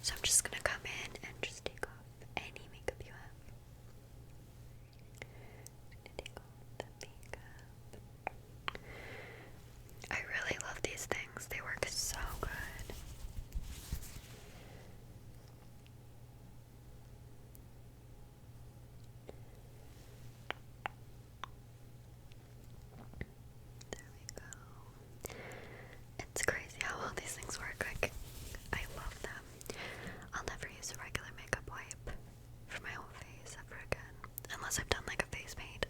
So I'm just gonna come in and just take off any makeup you have. Take off the makeup. I really love these things. They work so good. There we go. It's crazy how well these things work. Like, I love them. I'll never use a regular makeup wipe for my whole face ever again. Unless I've done like a face paint.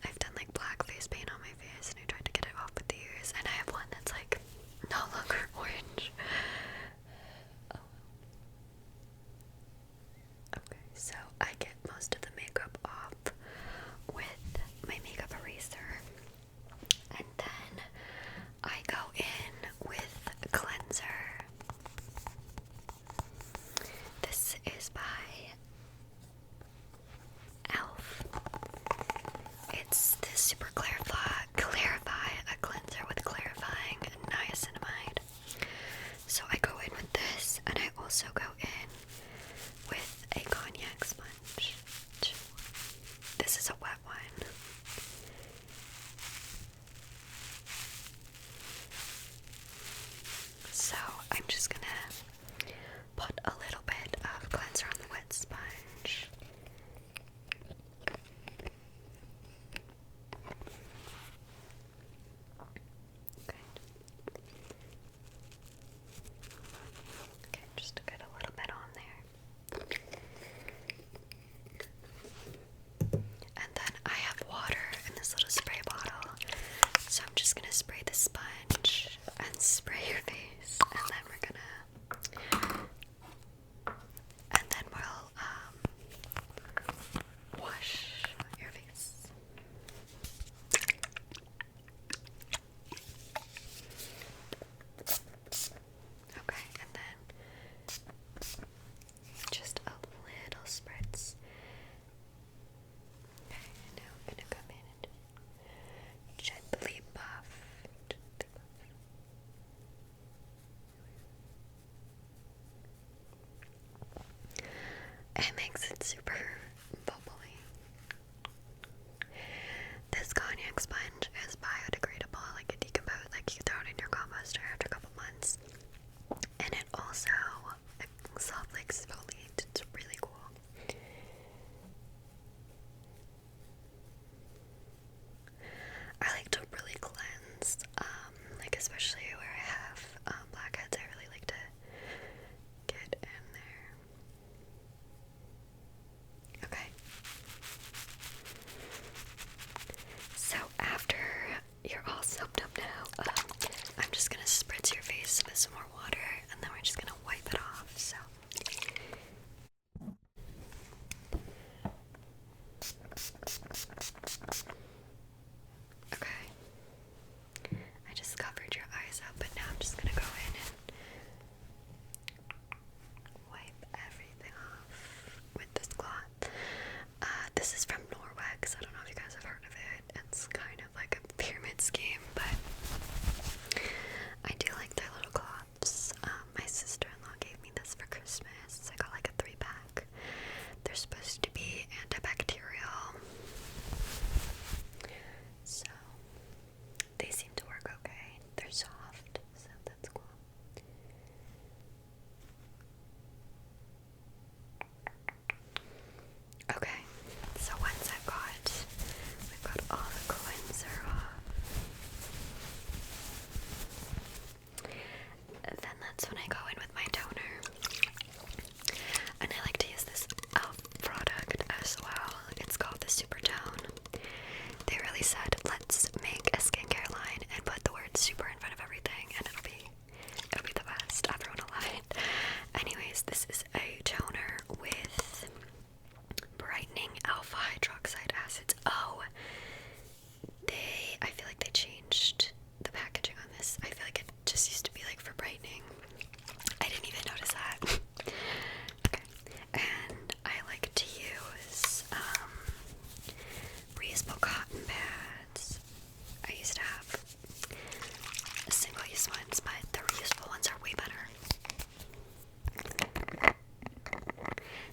I've done like black face paint on my face and I tried to get it off with the ears, and I have one that's like no longer orange. Oh. Okay, so I get most of the makeup off with my makeup eraser, and then I go in with cleanser. This is by Elf. It's this super clarify a cleanser with clarifying niacinamide. So I go in with this, and I also go in with a cognac sponge. This is a wet one. So I'm just gonna put a little bit of cleanser on the wet sponge. Okay, just to get a little bit on there. And then I have water in this little spray bottle. So I'm just gonna spray the sponge and spray your face. And then we're gonna wash your face. Okay, and then just a little spritz. Okay, now I'm gonna come in and gently buff. It makes it super bubbly. This cognac sponge is biodegradable, like it decomposes, like you throw it in your composter after a couple months. And it also softly exfoliates. It's really cool. I like to really cleanse, like especially where I have blackheads. I really like to get in there.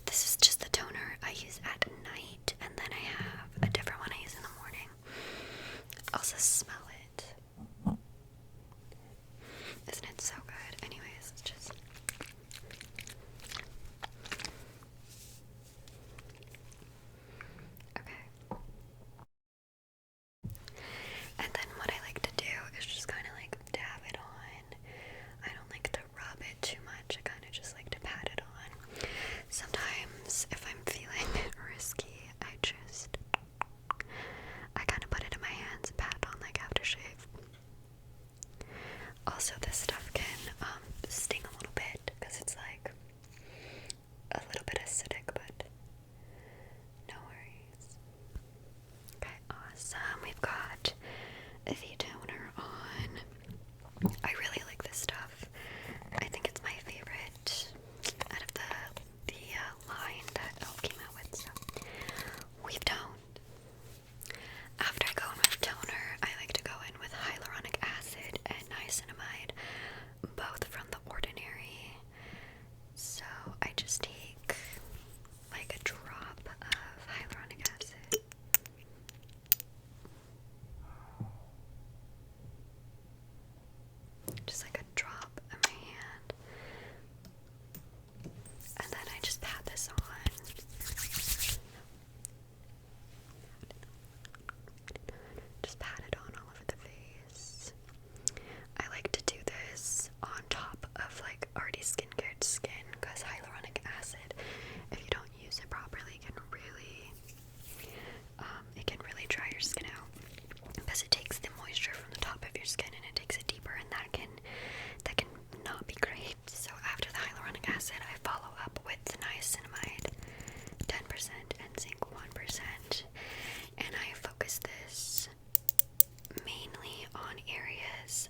this is just the toner I use at night, and then I have a different one I use in the morning. Also smell it. Isn't it so good? Anyways, it's just... Okay. And then what I like to do is just kind of like dab it on. I don't like to rub it too much. I kind of just like to pat it on. Sometimes if I'm feeling risky, I kind of put it in my hands and pat it on like aftershave. Also, this stuff can sting a little bit because it's like a little bit acidic, but no worries. Okay, awesome. We've got the toner on. I really like this stuff. I think it's my favorite out of the line that Elle came out with. So we've toned. After I go in with toner, I like to go in with hyaluronic acid and niacinamide, both from The Ordinary. So I just take like a drop of hyaluronic acid. Just like a drop in my hand. And then I just pat this on. Just pat it on all over the face. I like to do this on top of like already skincared skin because hyaluronic acid, if you don't use it properly, can really dry your skin out because it takes the moisture from the top of your skin and it takes it deeper, and that can not be great. So after the hyaluronic acid, I follow up with the niacinamide 10% and zinc 1%, and I focus this mainly on areas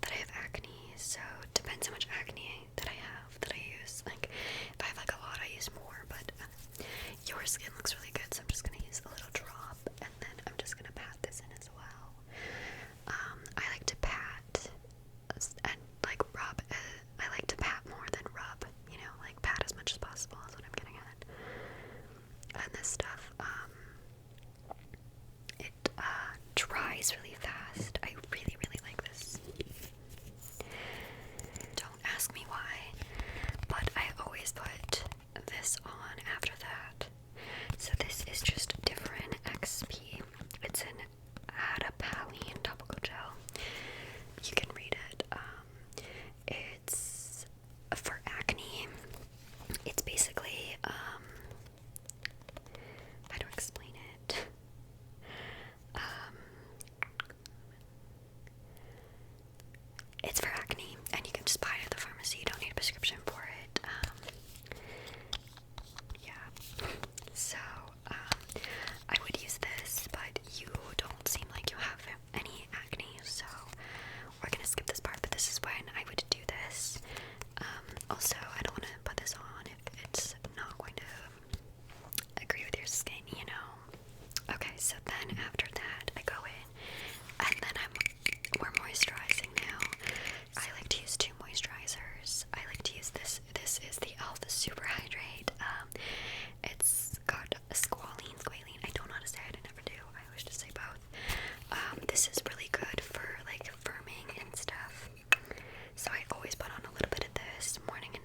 that I have acne. So it depends how much acne that I have that I use. Like if I have like a lot, I use more, but your skin looks really good, so I'm just gonna use a little drop, and then I'm just gonna pat this in as well. I like to pat and like rub. I like to pat more than rub, you know, like pat as much as possible is what I'm getting at. And this stuff, it dries really fast. I really, really like this. Don't ask me why, but I always put this on after that. So this is just Differin XP. It's an adapalene topical gel. You can read it. It's for acne. It's basically, how to explain it? It's for acne, and you can just buy it at the pharmacy. You don't need a prescription for it. Yeah. So, I would use this, but you don't seem like you have any acne, so we're gonna skip this part, but this is when I would do this. Also, I don't want to put this on if it's not going to agree with your skin, you know? Okay, so then after that, I go in, and then we're moisturizing now. I like to use two moisturizers. I like to use this. This is the e.l.f. Super Hydrate. It's got a squalene. I don't know how to say it. I never do. I always just say both. This is really good for like firming and stuff. So I always put on a little bit of this morning and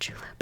julep.